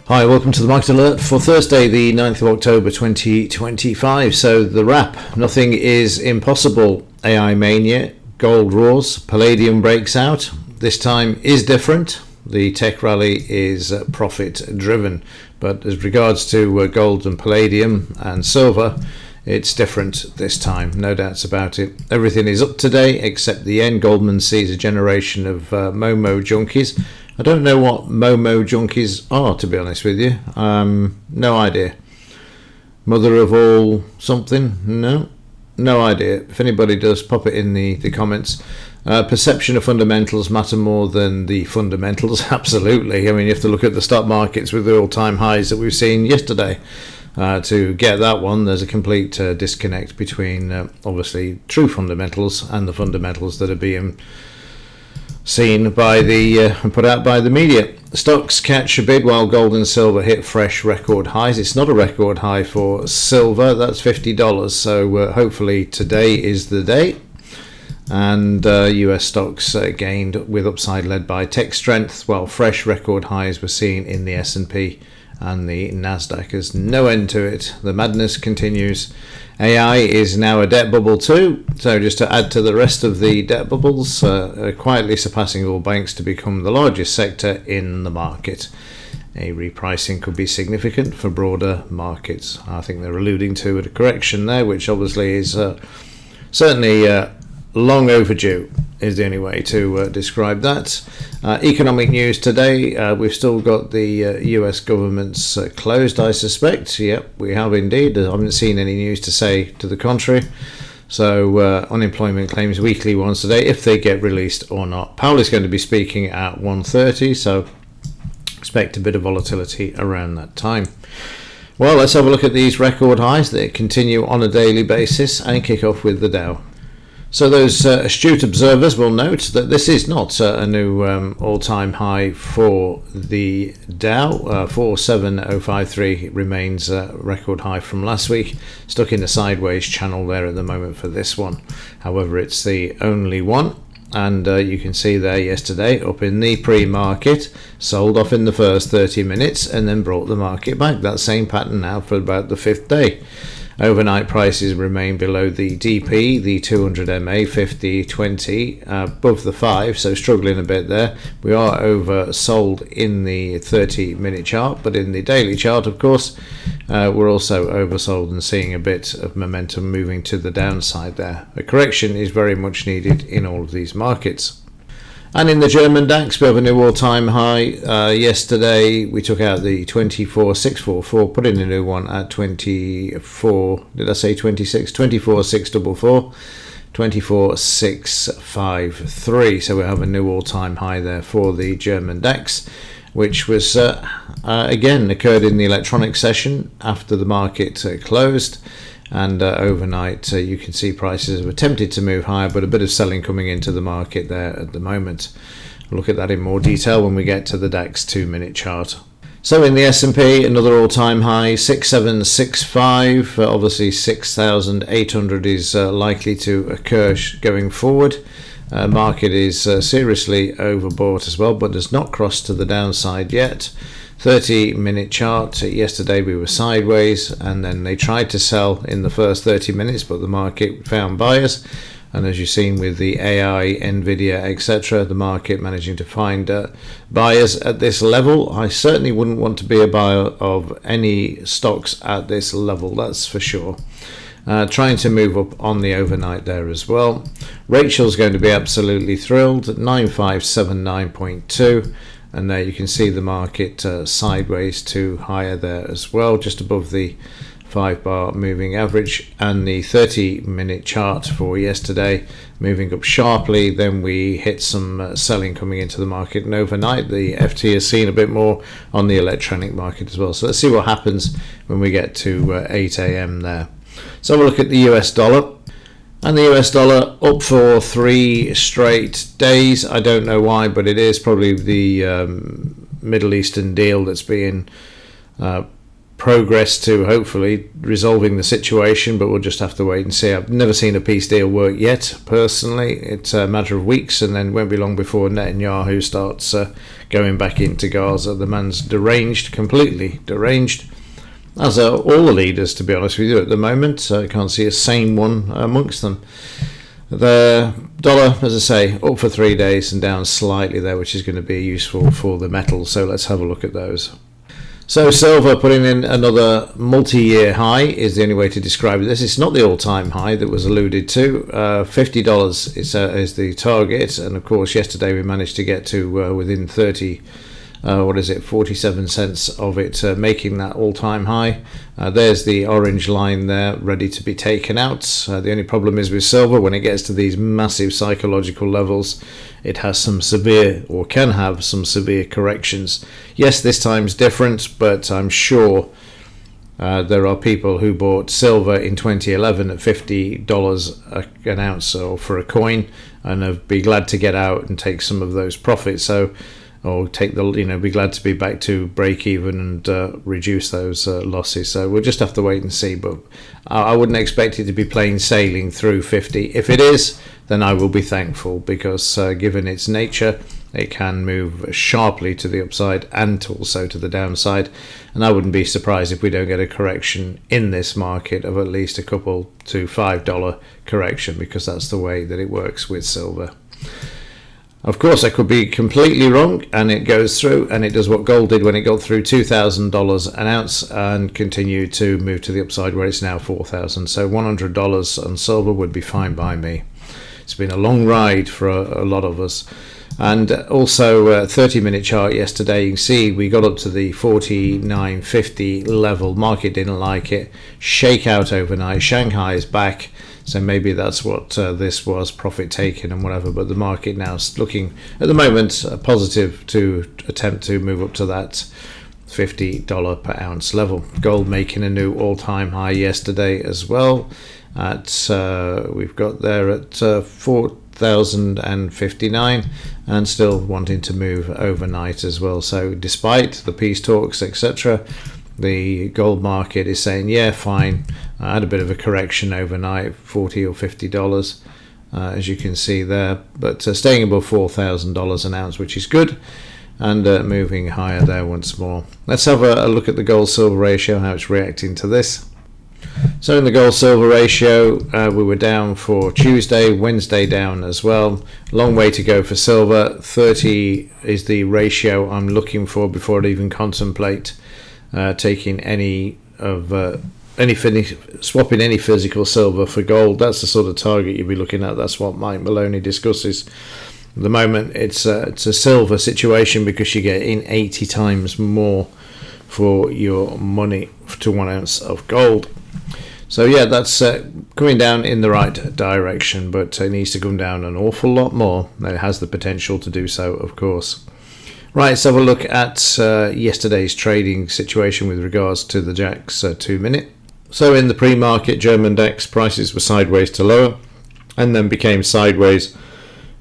Hi, welcome to the Market Alert for Thursday, the 9th of October 2025. So the wrap, nothing is impossible. AI mania, gold roars, palladium breaks out. This time is different. The tech rally is profit driven, but as regards to gold and palladium and silver, it's different this time, no doubts about it. Everything is up today except the yen. Goldman sees a generation of Momo junkies. I don't know what Momo junkies are, to be honest with you. No idea. Mother of all something? No idea. If anybody does, pop it in the comments. Perception of fundamentals matter more than the fundamentals. Absolutely. I mean, you have to look at the stock markets with the all-time highs that we've seen yesterday. To get that one, there's a complete disconnect between obviously true fundamentals and the fundamentals that are being seen by the and put out by the media. Stocks catch a bid while gold and silver hit fresh record highs. It's not a record high for silver, that's $50, so hopefully today is the day. And US stocks gained with upside led by tech strength, while fresh record highs were seen in the S&P and the Nasdaq. There's no end to it. The madness continues. AI is now a debt bubble too, so just to add to the rest of the debt bubbles, quietly surpassing all banks to become the largest sector in the market. A repricing could be significant for broader markets. I think they're alluding to a correction there, which obviously is certainly long overdue, is the only way to describe that. Economic news today, we've still got the US government's closed, I suspect. Yep, we have indeed. I haven't seen any news to say to the contrary. So unemployment claims, weekly ones today, if they get released or not. Powell is going to be speaking at 1:30, so expect a bit of volatility around that time. Well, let's have a look at these record highs that continue on a daily basis and kick off with the Dow. So those astute observers will note that this is not a new all-time high for the Dow. 47053 remains a record high from last week. Stuck in a sideways channel there at the moment for this one. However, it's the only one. And you can see there yesterday up in the pre-market, sold off in the first 30 minutes and then brought the market back. That same pattern now for about the fifth day. Overnight prices remain below the DP, the 200 MA, 50, 20, above the 5, so struggling a bit there. We are oversold in the 30-minute chart, but in the daily chart, of course, we're also oversold and seeing a bit of momentum moving to the downside there. A correction is very much needed in all of these markets. And in the German DAX, we have a new all-time high. Yesterday, we took out the 24,644, put in a new one at 24, did I say 26? 24,644, 24,653. So we have a new all-time high there for the German DAX, which was, again, occurred in the electronic session after the market closed. And overnight, you can see prices have attempted to move higher, but a bit of selling coming into the market there at the moment. We'll look at that in more detail when we get to the DAX 2-minute chart. So in the S&P, another all-time high, 6765. Obviously, 6,800 is likely to occur going forward. Market is seriously overbought as well, but has not crossed to the downside yet. 30-minute chart, yesterday we were sideways and then they tried to sell in the first 30 minutes, but the market found buyers, and as you've seen with the AI, Nvidia, etc., the market managing to find buyers at this level. I certainly wouldn't want to be a buyer of any stocks at this level, that's for sure. Trying to move up on the overnight there as well. Rachel's going to be absolutely thrilled at 9579.2. And there you can see the market sideways to higher there as well, just above the 5-bar moving average, and the 30-minute chart for yesterday moving up sharply. Then we hit some selling coming into the market, and overnight the FT has seen a bit more on the electronic market as well. So let's see what happens when we get to 8 a.m. there. So we'll look at the US dollar. And the US dollar up for 3 straight days. I don't know why, but it is probably the Middle Eastern deal that's being progress to hopefully resolving the situation, but we'll just have to wait and see. I've never seen a peace deal work yet, personally. It's a matter of weeks, and then won't be long before Netanyahu starts going back into Gaza. The man's deranged, completely deranged, as are all the leaders, to be honest with you, at the moment. I can't see a sane one amongst them. The dollar, as I say, up for 3 days and down slightly there, which is going to be useful for the metals. So let's have a look at those. So silver putting in another multi-year high is the only way to describe this. It's not the all-time high that was alluded to. $50 is the target, and of course yesterday we managed to get to within 47 cents of it, making that all-time high. There's the orange line there ready to be taken out. The only problem is with silver, when it gets to these massive psychological levels, it has some severe, or can have some severe corrections. Yes, this time's different, but I'm sure there are people who bought silver in 2011 at $50 an ounce or for a coin, and have be glad to get out and take some of those profits. Or take be glad to be back to break even and reduce those losses. So we'll just have to wait and see. But I wouldn't expect it to be plain sailing through 50. If it is, then I will be thankful, because given its nature, it can move sharply to the upside and also to the downside. And I wouldn't be surprised if we don't get a correction in this market of at least a couple to $5 correction, because that's the way that it works with silver. Of course, I could be completely wrong, and it goes through, and it does what gold did when it got through $2,000 an ounce and continued to move to the upside, where it's now $4,000. So $100 on silver would be fine by me. It's been a long ride for a lot of us. And also 30-minute chart yesterday, you can see we got up to the 49.50 level. Market didn't like it. Shake out overnight. Shanghai is back. So maybe that's what this was, profit taken and whatever. But the market now is looking, at the moment, positive to attempt to move up to that $50 per ounce level. Gold making a new all-time high yesterday as well. We've got there at 4,059, and still wanting to move overnight as well. So despite the peace talks, etc., the gold market is saying, yeah, fine. I had a bit of a correction overnight, $40 or $50, as you can see there. But staying above $4,000 an ounce, which is good, and moving higher there once more. Let's have a look at the gold-silver ratio, how it's reacting to this. So in the gold-silver ratio, we were down for Tuesday, Wednesday down as well. Long way to go for silver. 30 is the ratio I'm looking for before I'd even contemplate taking swapping any physical silver for gold. That's the sort of target you'd be looking at. That's what Mike Maloney discusses. At the moment, it's a silver situation, because you get in 80 times more for your money to 1 ounce of gold. So yeah, that's coming down in the right direction, but it needs to come down an awful lot more. It has the potential to do so, of course. Right, let's have a look at yesterday's trading situation with regards to the JAX 2-minute. So in the pre-market, German DAX prices were sideways to lower, and then became sideways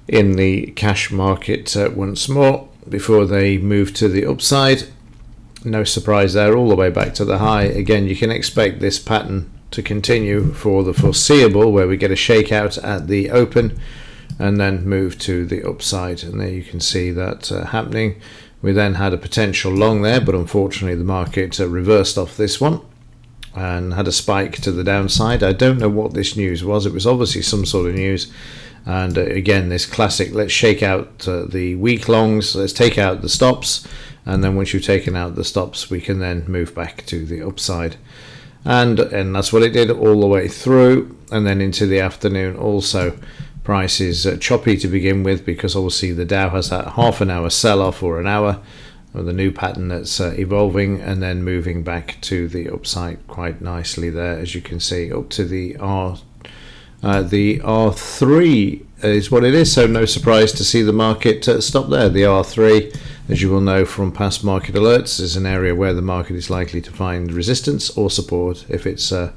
in the cash market once more before they moved to the upside. No surprise there, all the way back to the high. Again, you can expect this pattern to continue for the foreseeable, where we get a shakeout at the open and then move to the upside, and there you can see that happening. We then had a potential long there, but unfortunately the market reversed off this one and had a spike to the downside. I don't know what this news was. It was obviously some sort of news, and again, this classic, let's shake out the week longs, let's take out the stops, and then once you've taken out the stops, we can then move back to the upside. And that's what it did all the way through, and then into the afternoon also. Price is choppy to begin with, because obviously the Dow has that half an hour sell-off, or an hour, or the new pattern that's evolving, and then moving back to the upside quite nicely there, as you can see, up to the R3 is what it is. So no surprise to see the market stop there. The R3, as you will know from past market alerts, is an area where the market is likely to find resistance or support if it's an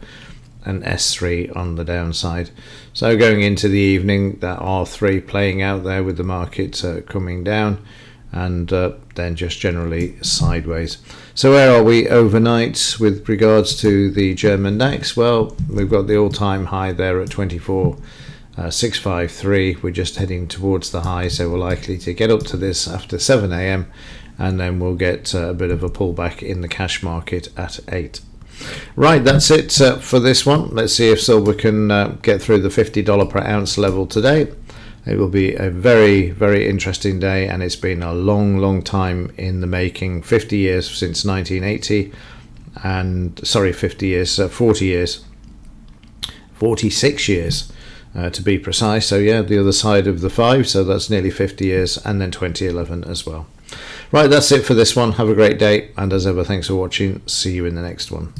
S3 on the downside. So going into the evening, that R3 playing out there with the market coming down, and then just generally sideways. So where are we overnight with regards to the German DAX? Well, we've got the all-time high there at 24,653. We're just heading towards the high, so we're likely to get up to this after 7 a.m. and then we'll get a bit of a pullback in the cash market at 8. Right, that's it for this one. Let's see if silver can get through the $50 per ounce level today. It will be a very, very interesting day, and it's been a long time in the making. 50 years since 1980, and 40 years, 46 years to be precise. So yeah, the other side of the 5, so that's nearly 50 years, and then 2011 as well. Right, that's it for this one. Have a great day, and as ever, thanks for watching. See you in the next one.